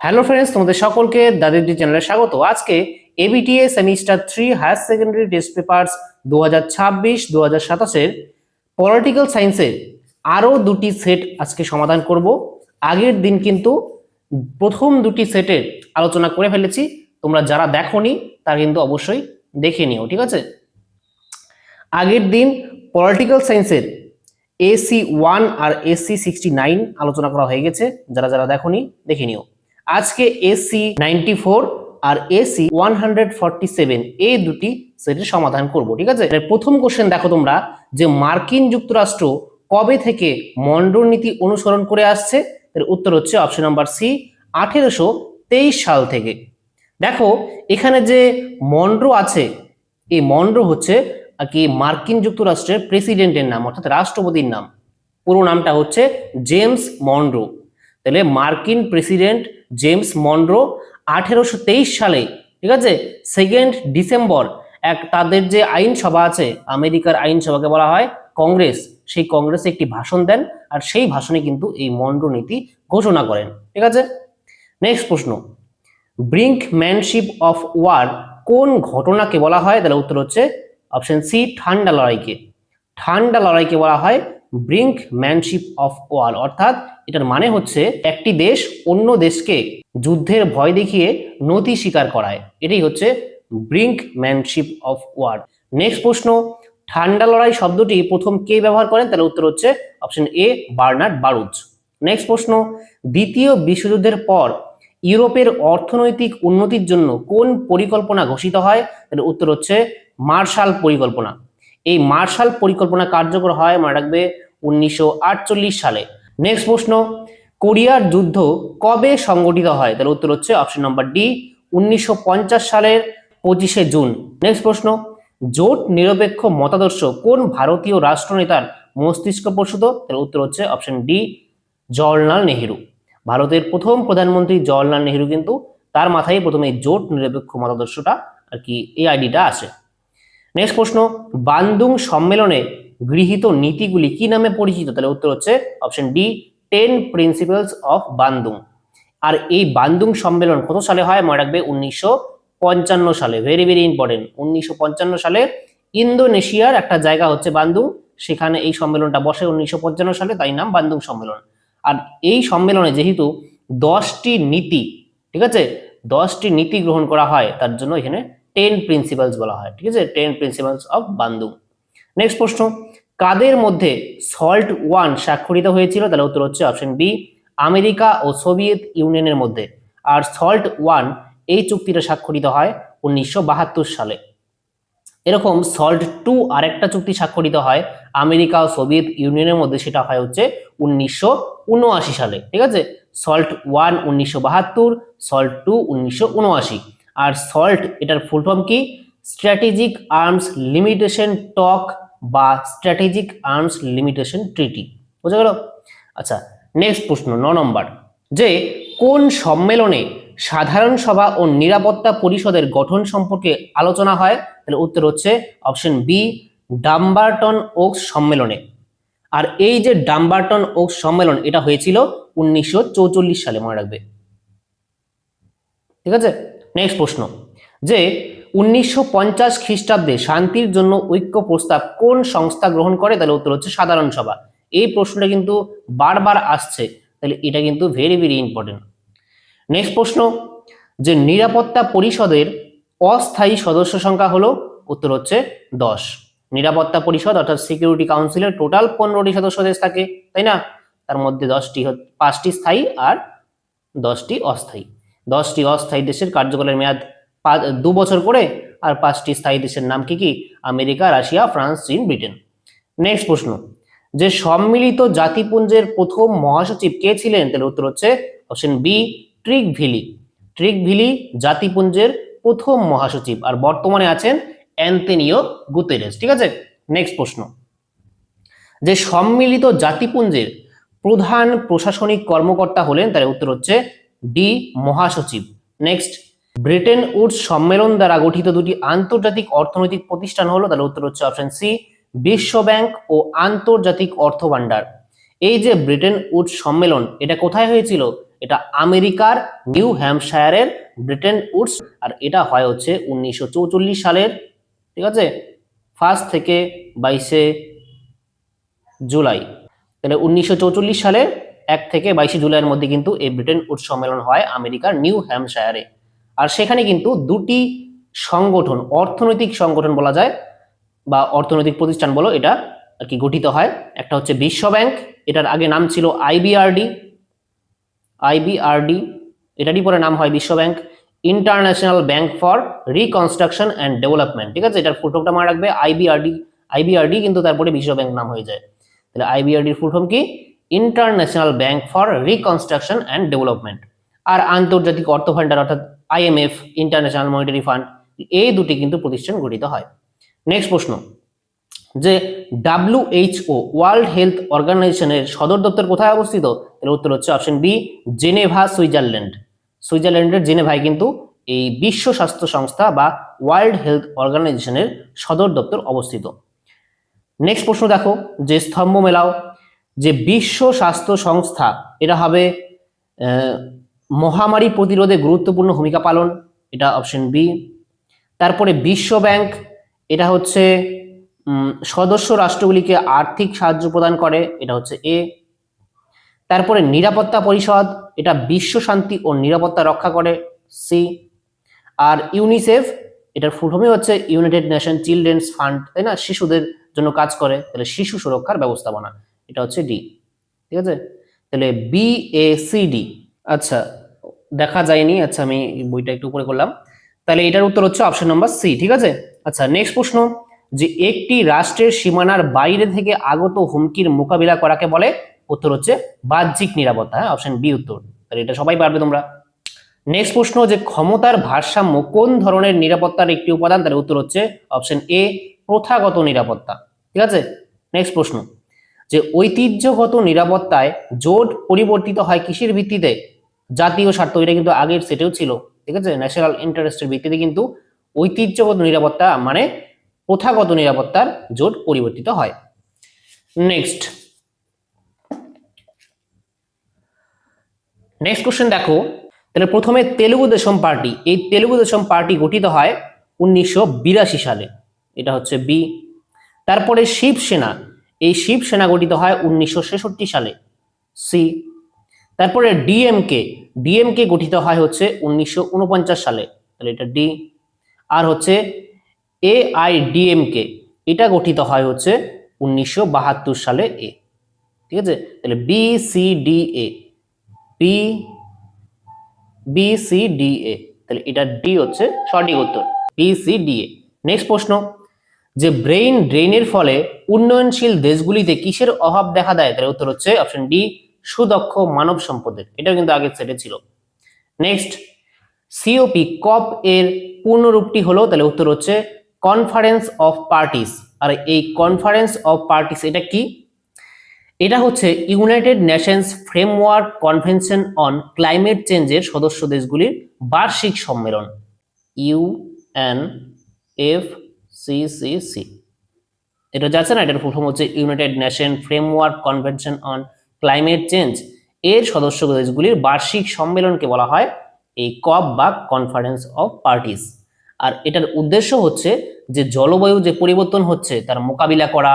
Hello friends, তোমাদের সকলকে দাদির চ্যানেলে স্বাগত। আজকে ABTA semester 3 higher secondary test papers 2026-2027 political সায়েন্সের আরও দুটি সেট আজকে সমাধান করব। আগের দিন কিন্তু প্রথম দুটি সেটের আলোচনা করে ফেলেছি, তোমরা যারা দেখোনি তারা কিন্তু অবশ্যই দেখে নিও, ঠিক আছে। আগের দিন পলিটিক্যাল সায়েন্সের AC1 আর AC69 আলোচনা করা হয়ে গেছে, যারা যারা দেখোনি দেখে নিও। আজকে AC94 আর AC147 এই দুটি সেটের সমাধান করব, ঠিক আছে। প্রথম কোশ্চেন দেখো তোমরা, যে মার্কিন যুক্তরাষ্ট্র কবে থেকে মনরো নীতি অনুসরণ করে আসছে? এর উত্তর হচ্ছে অপশন নাম্বার সি, 1823 সাল থেকে। দেখো এখানে যে মনরো আছে, এই মনরো হচ্ছে আর কি মার্কিন যুক্তরাষ্ট্রের প্রেসিডেন্টের নাম, অর্থাৎ রাষ্ট্রপতির নাম। পুরো নামটা হচ্ছে জেমস মনরো। তাহলে মার্কিন প্রেসিডেন্ট জেমস মনরো 1823 সালে, ঠিক আছে, 2 ডিসেম্বর তাদের যে আইনসভা আছে, আমেরিকার আইনসভাকে বলা হয় কংগ্রেস, সেই কংগ্রেসে একটি ভাষণ দেন, আর সেই ভাষণে কিন্তু এই মনরো নীতি ঘোষণা করেন, ঠিক আছে। নেক্সট প্রশ্ন, ব্রিঙ্কম্যানশিপ অফ ওয়ার কোন ঘটনাকে বলা হয়? তাহলে উত্তর হচ্ছে অপশন সি, ঠান্ডা লড়াইকে। ঠান্ডা লড়াইকে বলা হয় ব্রিঙ্কম্যানশিপ অফ ওয়ার, অর্থাৎ এটার মানে হচ্ছে একটি দেশ অন্য দেশকে যুদ্ধের ভয় দেখিয়ে নতি স্বীকার করায়, এটাই হচ্ছে ব্রিঙ্কম্যানশিপ অফ ওয়ার। নেক্সট প্রশ্ন, ঠান্ডা লড়াই শব্দটি প্রথম কে ব্যবহার করেন? তাহলে উত্তর হচ্ছে option A, Bernard Baruch. Next প্রশ্ন, দ্বিতীয় বিশ্বযুদ্ধের পর ইউরোপের অর্থনৈতিক উন্নতির জন্য কোন পরিকল্পনা ঘোষিত হয়? তাহলে উত্তর হচ্ছে মার্শাল পরিকল্পনা। এই মার্শাল পরিকল্পনা কার্যকর হয়, মনে রাখবে, 1948 সালে। নেক্সট প্রশ্ন, কোরিয়ার যুদ্ধ কবে সংগঠিত হয়? তাহলে উত্তর হচ্ছে অপশন নাম্বার ডি, 1950 সালের 25শে জুন। নেক্সট প্রশ্ন, জোট নিরপেক্ষ মতাদর্শ কোন ভারতীয় রাষ্ট্রনেতার মস্তিষ্ক প্রসূত? তাহলে উত্তর হচ্ছে অপশন ডি, জওহরলাল নেহেরু। ভারতের প্রথম প্রধানমন্ত্রী জওহরলাল নেহেরু, কিন্তু তার মাথায় প্রথমে জোট নিরপেক্ষ মতাদর্শটা আর কি, এই আইডিটা আসে। নেক্সট প্রশ্ন, বান্দুং সম্মেলনে গৃহীত নীতিগুলি কি নামে পরিচিত? তাহলে উত্তর হচ্ছে option D, 10 principles of Bandung. আর এই বান্দুং সম্মেলন কত সালে হয়? মনে রাখবে 1955 সালে। Very very important. 1955 সালে ইন্দোনেশিয়ার একটা জায়গা হচ্ছে বান্দুং, সেখানে এই সম্মেলনটা বসে 1955 সালে, তাই নাম বান্দুং সম্মেলন। আর এই সম্মেলনে যেহেতু 10টি নীতি, ঠিক আছে, 10টি নীতি গ্রহণ করা হয়, তার জন্য এখানে 10 প্রিন্সিপালস বলা হয়, ঠিক আছে, 10 প্রিন্সিপালস অফ বান্দুং। নেক্সট প্রশ্ন, কাদের মধ্যে সল্ট ওয়ান স্বাক্ষরিত হয়েছিল? তাহলে উত্তর হচ্ছে অপশন বি, আমেরিকা ও সোভিয়েত ইউনিয়নের মধ্যে। আর সল্ট ওয়ান এই চুক্তিটা স্বাক্ষরিত হয় 1972 সালে। এরকম সল্ট টু আরেকটা চুক্তি স্বাক্ষরিত হয় আমেরিকা ও সোভিয়েত ইউনিয়নের মধ্যে, সেটা হয় হচ্ছে 1979 সালে, ঠিক আছে। SALT one 1972, SALT two 1979। আর সল্ট এটার ফুল ফর্ম কি? স্ট্র্যাটেজিক আর্মস লিমিটেশন টক বা স্ট্র্যাটেজিক আর্মস লিমিটেশন ট্রিটি, বুঝা গেল? আচ্ছা, নেক্সট প্রশ্ন 9 নম্বর, যে কোন সম্মেলনে সাধারণ সভা ও নিরাপত্তা পরিষদের গঠন সম্পর্কে আলোচনা হয়? তাহলে উত্তর হচ্ছে অপশন বি, ডাম্বারটন ওকস সম্মেলনে। আর এই যে ডাম্বারটন ওকস সম্মেলন, এটা হয়েছিল 1944 সালে, মনে রাখবে, ঠিক আছে। নেক্সট প্রশ্ন, যে 1950 খ্রিস্টাব্দে শান্তির জন্য ঐক্য প্রস্তাব কোন সংস্থা গ্রহণ করে? তাহলে উত্তর হচ্ছে সাধারণ সভা। এই প্রশ্নটা কিন্তু বারবার আসছে, তাহলে এটা কিন্তু ভেরি ভেরি ইম্পর্টেন্ট। নেক্সট প্রশ্ন, যে নিরাপত্তা পরিষদের অস্থায়ী সদস্য সংখ্যা হলো? উত্তর হচ্ছে 10। নিরাপত্তা পরিষদ অর্থাৎ সিকিউরিটি কাউন্সিলের টোটাল 15টি সদস্য দেশ থাকে, তাই না? তার মধ্যে 5টি স্থায়ী আর 10টি অস্থায়ী। 10টি অস্থায়ী দেশের কার্যকালের মেয়াদ 2 বছর করে, আর 5টি স্থায়ী দেশের নাম কি কি? আমেরিকা, রাশিয়া, ফ্রান্স, চীন, ব্রিটেন। নেক্সট প্রশ্ন, যে সম্মিলিত জাতিপুঞ্জের প্রথম মহাসচিব কে ছিলেন? তাহলে উত্তর হচ্ছে অপশন বি, ট্রিকভিলি। ট্রিকভিলি জাতিপুঞ্জের প্রথম মহাসচিব, আর বর্তমানে আছেন অ্যান্তোনিও গুতেরেস, ঠিক আছে। নেক্সট প্রশ্ন, যে সম্মিলিত জাতিপুঞ্জের প্রধান প্রশাসনিক কর্মকর্তা হলেন? তাহলে উত্তর হচ্ছে ডি, মহাসচিব। নেক্সট, ব্রেটেন উডস সম্মেলন দ্বারা গঠিত দুটি আন্তর্জাতিক অর্থনৈতিক প্রতিষ্ঠান হলো? তাহলে উত্তর হচ্ছে অপশন সি, বিশ্ব ব্যাংক ও আন্তর্জাতিক অর্থ ভান্ডার। এই যে ব্রেটেন উডস সম্মেলন, এটা কোথায় হয়েছিল? এটা আমেরিকার নিউ হ্যাম্পশায়ারের ব্রিটেন উডস, আর এটা হয় হচ্ছে 1944 সালের, ঠিক আছে, 1 থেকে 22 জুলাই। তাহলে 1944 সালের 1 থেকে 22 জুলাইয়ের মধ্যে কিন্তু এই ব্রিটেন উডস সম্মেলন হয় আমেরিকার নিউ হ্যাম্পশায়ারে। আর সেখানে কিন্তু দুটি সংগঠন, অর্থনৈতিক সংগঠন বলা যায় বা অর্থনৈতিক প্রতিষ্ঠান বলো, এটা আর কি গঠিত হয়। একটা হচ্ছে বিশ্ব ব্যাংক, এটার আগে নাম ছিল আইবিআরডি, এটারই পরে নাম হয় বিশ্ব bank. International bank for reconstruction and development, ঠিক আছে, এটার ফুল ফর্মটা মনে রাখবে আইবিআরডি কিন্তু তারপরে বিশ্ব ব্যাংক নাম হয়ে যায়। তাহলে আইবিআরডির ফুল ফর্ম কি? International bank for reconstruction and development. আর আন্তর্জাতিক অর্থ ভান্ডার অর্থাৎ আইএমএফ, ইন্টারন্যাশনাল মনিটারি ফান্ড, এই দুটি কিন্তু প্রতিষ্ঠান গঠিত হয়। নেক্সট প্রশ্ন, যে WHO ওয়ার্ল্ড হেলথ অর্গানাইজেশনের সদর দপ্তর কোথায় অবস্থিত? এর উত্তর হচ্ছে অপশন বি, জেনেভা, সুইজারল্যান্ড। সুইজারল্যান্ডের জেনেভায় কিন্তু এই বিশ্ব স্বাস্থ্য সংস্থা বা ওয়ার্ল্ড হেলথ অর্গানাইজেশনের সদর দপ্তর অবস্থিত। নেক্সট প্রশ্ন দেখো, যে স্তম্ভ মেলাও, যে বিশ্ব স্বাস্থ্য সংস্থা এটা হবে মহামারী প্রতিরোধে গুরুত্বপূর্ণ ভূমিকা পালন, এটা অপশন বি। তারপরে বিশ্ব ব্যাংক, এটা হচ্ছে সদস্য রাষ্ট্রগুলিকে আর্থিক সাহায্য প্রদান করে, এটা হচ্ছে এ। তারপরে নিরাপত্তা পরিষদ, এটা বিশ্ব শান্তি ও নিরাপত্তা রক্ষা করে, সি। আর ইউনিসেফ, এটার ফুল ফর্মই হচ্ছে ইউনাইটেড নেশন চিলড্রেন্স ফান্ড, তাই না, শিশুদের জন্য কাজ করে, তাহলে শিশু সুরক্ষার ব্যবস্থাপনা, এটা হচ্ছে ডি। ঠিক আছে, তাহলে BACD। আচ্ছা, দেখা যায়নি, আচ্ছা আমি বইটা একটু উপরে করলাম, তাহলে এটার উত্তর হচ্ছে অপশন নাম্বার সি। ঠিক আছে, আচ্ছা নেক্সট প্রশ্ন, যে একটি রাষ্ট্রের সীমানার বাইরে থেকে আগত হুমকির মোকাবিলা করাকে বলে? উত্তর হচ্ছে বাহ্যিক নিরাপত্তা, হ্যাঁ, অপশন বি উত্তর, তাহলে এটা সবাই পারবে তোমরা। নেক্সট প্রশ্ন, যে ক্ষমতার ভারসাম্য কোন ধরনের নিরাপত্তার একটি উপাদান? তাহলে উত্তর হচ্ছে অপশন এ, প্রথাগত নিরাপত্তা। ঠিক আছে, নেক্সট প্রশ্ন, যে ঐতিহ্যগত নিরাপত্তায় জোট পরিবর্তিত হয় কিসের ভিত্তিতে? জাতীয় স্বার্থ, এটা কিন্তু আগের সেটেও ছিল, ঠিক আছে, ন্যাশনাল ইন্টারেস্টের ভিত্তিতে কিন্তু ঐতিহ্যগত নিরাপত্তা মানে প্রথাগত নিরাপত্তার জোট পরিবর্তিত হয়। নেক্সট কোশ্চেন দেখো, তাহলে প্রথমে তেলুগু দেশম পার্টি, এই তেলুগু দেশম পার্টি গঠিত হয় 1982 সালে, এটা হচ্ছে বি। তারপরে শিবসেনা, এই শিবসেনা গঠিত হয় 1966 সালে, সি। তারপরে ডিএমকে গঠিত হয় হচ্ছে 1949 সালে, তাহলে এটা ডি। আর হচ্ছে AIDMK, এটা গঠিত হয় হচ্ছে 1972 সালে, এ। ঠিক আছে, তাহলে BCDA, তাহলে এটা ডি হচ্ছে সঠিক উত্তর, BCDA। নেক্সট প্রশ্ন, যে ব্রেইন ড্রেনের ফলে উন্নয়নশীল দেশগুলিতে কিসের অভাব দেখা দেয়? তাহলে উত্তর হচ্ছে অপশন ডি, সুদক্ষ মানব সম্পদের, এটাও কিন্তু আগের সেটে ছিল। নেক্সট, কপ এর পূর্ণরূপটি হলো? তাহলে উত্তর হচ্ছে কনফারেন্স অফ পার্টিস। আর এই কনফারেন্স অফ পার্টিস এটা কি? এটা হচ্ছে United Nations framework convention on climate চেঞ্জের সদস্য দেশগুলির বার্ষিক সম্মেলন, UNFCCC। এটা যাচ্ছে না, এটার ফুল ফর্ম হচ্ছে United nation framework convention on climate change, এর সদস্য দেশগুলির বার্ষিক সম্মেলনকে বলা হয় এই কপ বা কনফারেন্স অফ পার্টিস। আর এটার উদ্দেশ্য হচ্ছে যে জলবায়ু যে পরিবর্তন হচ্ছে তার মোকাবিলা করা,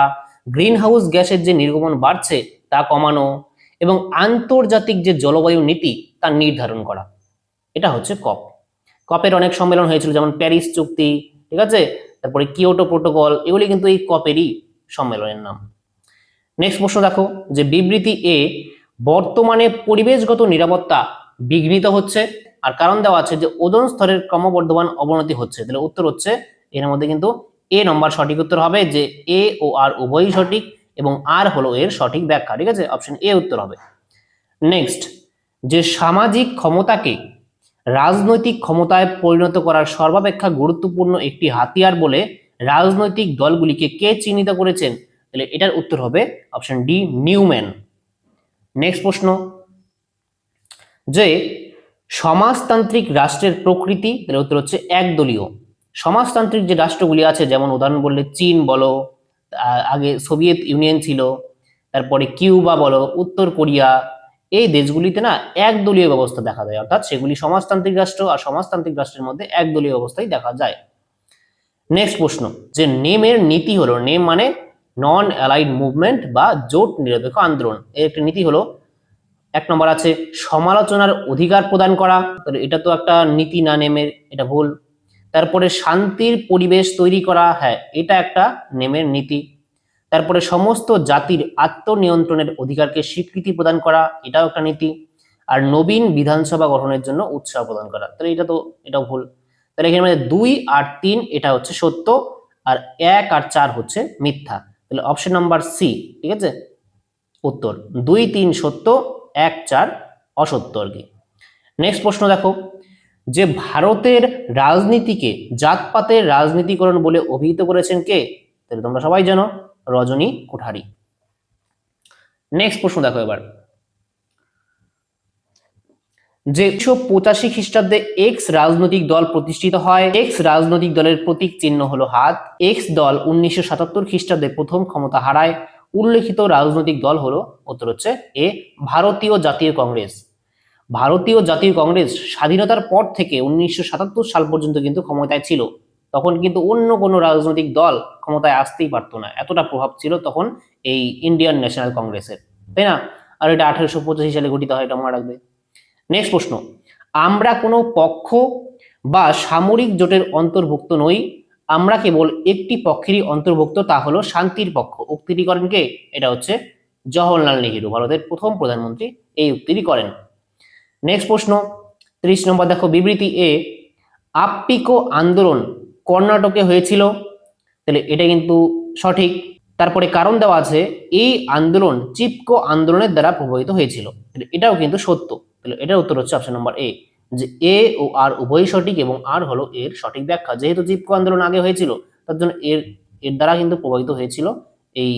গ্রিন হাউস গ্যাসের যে নির্গমন বাড়ছে তা কমানো, এবং আন্তর্জাতিক যে জলবায়ু নীতি তা নির্ধারণ করা, এটা হচ্ছে কপ। কপের অনেক সম্মেলন হয়েছিল, যেমন প্যারিস চুক্তি, ঠিক আছে, তারপরে কিয়োটো প্রোটোকল, এগুলি কিন্তু এই কপেরই সম্মেলনের নাম। নেক্সট প্রশ্ন দেখো, যে বিবৃতি এ, বর্তমানে পরিবেশগত নিরাপত্তা বিঘ্নিত হচ্ছে, আর কারণ দেওয়া আছে যে ওজোন স্তরের ক্রমবর্ধমান অবনতি হচ্ছে, তাহলে উত্তর হচ্ছে এর মধ্যে কিন্তু এ নম্বর সঠিক উত্তর হবে, যে এ ও আর উভয়ই সঠিক এবং আর হলো এর সঠিক ব্যাখ্যা। ঠিক আছে, অপশন এ উত্তর হবে। নেক্সট, যে সামাজিক ক্ষমতাকে রাজনৈতিক ক্ষমতায় পরিণত করার সর্বাপেক্ষা গুরুত্বপূর্ণ একটি হাতিয়ার বলে রাজনৈতিক দলগুলিকে কে চিহ্নিত করেছেন? তাহলে এটার উত্তর হবে অপশন ডি, নিউম্যান। নেক্সট প্রশ্ন, যে সমাজতান্ত্রিক রাষ্ট্রের প্রকৃতি, তাহলে উত্তর হচ্ছে একদলীয়। সমাজতান্ত্রিক যে রাষ্ট্রগুলি আছে, যেমন উদাহরণ বললে চীন বলো, আগে সোভিয়েত ইউনিয়ন ছিল, তারপরে কিউবা বলো, উত্তর কোরিয়া, এই দেশগুলিতে না একদলীয় ব্যবস্থা দেখা যায়, অর্থাৎ সেগুলি সমাজতান্ত্রিক রাষ্ট্র, আর সমাজতান্ত্রিক রাষ্ট্রের মধ্যে একদলীয় ব্যবস্থাই দেখা যায়। নেক্সট প্রশ্ন, যে নেমের নীতি হলো, নেম মানে নন অ্যালাইড মুভমেন্ট বা জোট নিরপেক্ষ আন্দোলন, এর একটি নীতি হলো, এক নম্বর আছে সমালোচনার অধিকার প্রদান করা, তাহলে এটা তো একটা নীতি না নেমের, এটা ভুল। তারপরে শান্তির পরিবেশ তৈরি করা, হ্যাঁ এটা একটা নেমের নীতি। তারপরে সমস্ত জাতির আত্মনিয়ন্ত্রণের অধিকারকে স্বীকৃতি প্রদান করা, এটাও একটা নীতি। আর নবীন বিধানসভা গঠনের জন্য উৎসাহ প্রদান করা, তাহলে এটাও ভুল। তাহলে এখানে মানে 2 আর 3 এটা হচ্ছে সত্য, আর 1 আর 4 হচ্ছে মিথ্যা। তাহলে অপশন নাম্বার সি, ঠিক আছে উত্তর। 2, 3 সত্য, 1, 4 অসত্য আর কি। নেক্সট প্রশ্ন দেখো, যে ভারতের রাজনীতিকে জাতপাতের রাজনীতিকরণ বলে অভিহিত করেছেন কে? তাহলে তোমরা সবাই জানো, রজনী কোঠারি। নেক্সট প্রশ্ন দেখো এবার, যে 1985 খ্রিস্টাব্দে এক্স রাজনৈতিক দল প্রতিষ্ঠিত হয়, এক্স রাজনৈতিক দলের প্রতীক চিহ্ন হলো হাত। এক্স দল 1977 খ্রিস্টাব্দে প্রথম ক্ষমতা হারায়, উল্লেখিত রাজনৈতিক দল হলো, উত্তর হচ্ছে এ ভারতীয় জাতীয় কংগ্রেস। ভারতীয় জাতীয় কংগ্রেস স্বাধীনতার পর থেকে 1977 সাল পর্যন্ত কিন্তু ক্ষমতায় ছিল, তখন কিন্তু অন্য কোনো রাজনৈতিক দল ক্ষমতায় আসতেই পারতো না, এতটা প্রভাব ছিল তখন এই ইন্ডিয়ান ন্যাশনাল কংগ্রেসের, তাই না? আর এটা 1885 সালে গঠিত হয়, এটা মনে রাখবে। নেক্সট প্রশ্ন, আমরা কোনো পক্ষ বা সামরিক জোটের অন্তর্ভুক্ত নই, আমরা কেবল একটি পক্ষেরই অন্তর্ভুক্ত, তা হলো শান্তির পক্ষ। উক্তিটি করেন কে? এটা হচ্ছে জওহরলাল নেহেরু, ভারতের প্রথম প্রধানমন্ত্রী এই উক্তিটি করেন। নেক্সট প্রশ্ন 30 নম্বর দেখো, বিবৃতি এ, আপ্পিকো আন্দোলন কর্ণাটকে হয়েছিল, তাহলে এটা কিন্তু সঠিক। তারপরে কারণ দেওয়া আছে, এই আন্দোলন চিপকো আন্দোলনের দ্বারা প্রভাবিত হয়েছিল, এটাও কিন্তু সত্য। তাহলে এটার উত্তর হচ্ছে অপশন নম্বর এ, যে এ ও আর উভয়ই সঠিক এবং আর হলো এর সঠিক ব্যাখ্যা। যেহেতু চিপকো আন্দোলন আগে হয়েছিল, তার জন্য এর দ্বারা কিন্তু প্রভাবিত হয়েছিল এই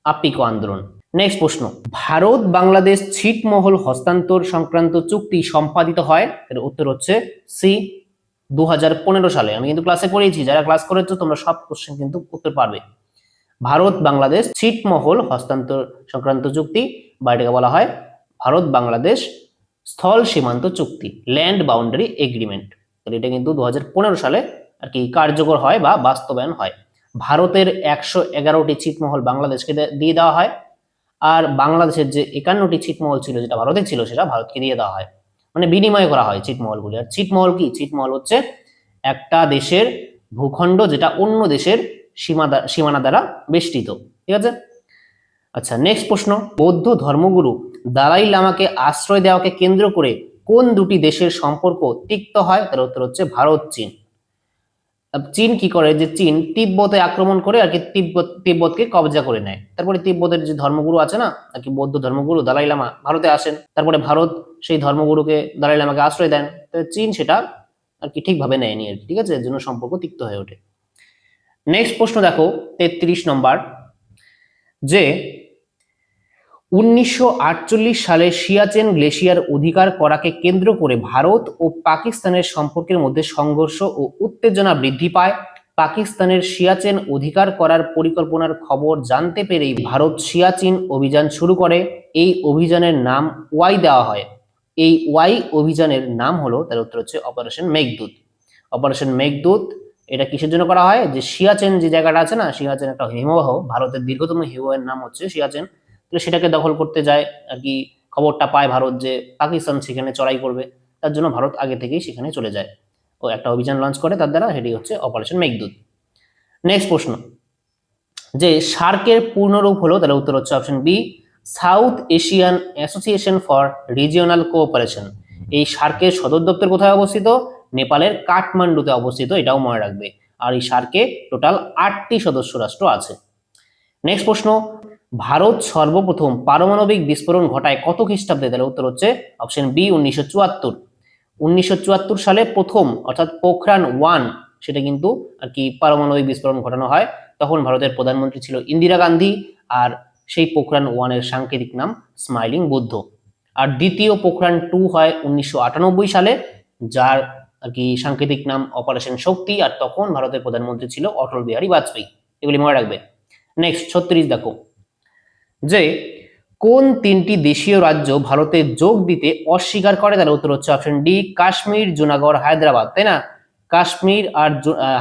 আপ্পিকো আন্দোলন। নেক্সট প্রশ্ন, ভারত বাংলাদেশ ছিটমহল হস্তান্তর সংক্রান্ত চুক্তি সম্পাদিত হয়, এর উত্তর হচ্ছে সি 2015 সালে। আমি কিন্তু ক্লাসে পড়িয়েছি, যারা ক্লাস করেছো তোমরা সব কোশ্চেন কিন্তু উত্তর পারবে। ভারত বাংলাদেশ ছিটমহল হস্তান্তর সংক্রান্ত চুক্তি, বা এটাকে বলা হয় ভারত বাংলাদেশ স্থল সীমান্ত চুক্তি, ল্যান্ড বাউন্ডারি এগ্রিমেন্ট। তাহলে এটা কিন্তু 2015 সালে আর কি কার্যকর হয় বা বাস্তবায়ন হয়। ভারতের 111টি ছিটমহল বাংলাদেশকে দিয়ে দেওয়া হয়, আর বাংলাদেশের যে 51টি ছিটমহল ছিল, যেটা ভারতে ছিল, সেটা ভারতকে দিয়ে দেওয়া হয়, মানে বিনিময় করা হয় ছিটমহলগুলি। আর ছিটমহল কি? ছিটমহল হচ্ছে একটা দেশের ভূখণ্ড যেটা অন্য দেশের সীমানা দ্বারা বেষ্টিত, ঠিক আছে। আচ্ছা নেক্সট প্রশ্ন, বৌদ্ধ ধর্মগুরু দালাই লামাকে আশ্রয় দেওয়াকে কেন্দ্র করে কোন দুটি দেশের সম্পর্ক তিক্ত হয়? তার উত্তর হচ্ছে ভারত চীন। চীন কি করে, যে চীন তিব্বতে আক্রমণ করে আর কি তিব্বতকে কবজা করে নেয়। তারপরে তিব্বতের যে ধর্মগুরু আছে না আর কি, বৌদ্ধ ধর্মগুরু দালাই লামা ভারতে আসেন, তারপরে ভারত সেই ধর্মগুরুকে দালাই লামাকে আশ্রয় দেন, চীন সেটা আর কি ঠিকভাবে নেয়নি আর কি, ঠিক আছে, এর জন্য সম্পর্ক তিক্ত হয়ে ওঠে। নেক্সট প্রশ্ন দেখো 33 নম্বর, যে 1948 সালে সিয়াচেন গ্লেশিয়ার অধিকার করাকে কেন্দ্র করে ভারত ও পাকিস্তানের সম্পর্কের মধ্যে সংঘর্ষ ও উত্তেজনা বৃদ্ধি পায়। পাকিস্তানের সিয়াচেন অধিকার করার পরিকল্পনার খবর জানতে পেরেই ভারত সিয়াচিন অভিযান শুরু করে। এই অভিযানের নাম ওয়াই দেওয়া হয়। এই ওয়াই অভিযানের নাম হলো, তার উত্তর হচ্ছে অপারেশন মেঘদূত। অপারেশন মেঘদূত এটা কিসের জন্য করা হয়? যে সিয়াচেন যে জায়গাটা আছে না, সিয়াচেন একটা হিমবাহ, ভারতের দীর্ঘতম হিমবাহের নাম হচ্ছে সিয়াচেন, সেটাকে দখল করতে যায় আর কি। খবরটা পায় ভারত যে পাকিস্তান সেখানে চড়াই করবে, তার জন্য ভারত আগে থেকেই সেখানে চলে যায় ও একটা অভিযান লঞ্চ করে, তার দ্বারা সেটি হচ্ছে অপারেশন মেঘদূত। নেক্সট প্রশ্ন, যে সার্কের পূর্ণরূপ হলো, তাহলে উত্তর হচ্ছে option B, South Asian Association for Regional Cooperation. এই সার্কের সদর দপ্তর কোথায় অবস্থিত? নেপালের কাঠমান্ডুতে অবস্থিত, এটাও মনে রাখবে। আর এই সার্কে টোটাল 8টি সদস্য রাষ্ট্র আছে। নেক্সট প্রশ্ন, ভারত সর্বপ্রথম পারমাণবিক বিস্ফোরণ ঘটায় কত খ্রিস্টাব্দে? তাহলে উত্তর হচ্ছে অপশন বি 1974। 1974 সালে প্রথম, অর্থাৎ পোখরান 1 সেটা কিন্তু আর কি পারমাণবিক বিস্ফোরণ ঘটানো হয়। তখন ভারতের প্রধানমন্ত্রী ছিল ইন্দিরা গান্ধী, আর সেই পোখরান 1 এর সাংকেতিক নাম স্মাইলিং বুদ্ধ। আর দ্বিতীয় পোখরান 2 হয় 1998 সালে, যার আর কি সাংকেতিক নাম অপারেশন শক্তি, আর তখন ভারতের প্রধানমন্ত্রী ছিল অটল বিহারী বাজপেয়ী। এগুলি মনে রাখবে। নেক্সট 36 দেখো, যে কোন তিনটি দেশীয় রাজ্য ভারতে যোগ দিতে অস্বীকার করে? তাহলে উত্তর হচ্ছে অপশন ডি, কাশ্মীর, জুনাগড়, হায়দ্রাবাদ, তাই না? কাশ্মীর আর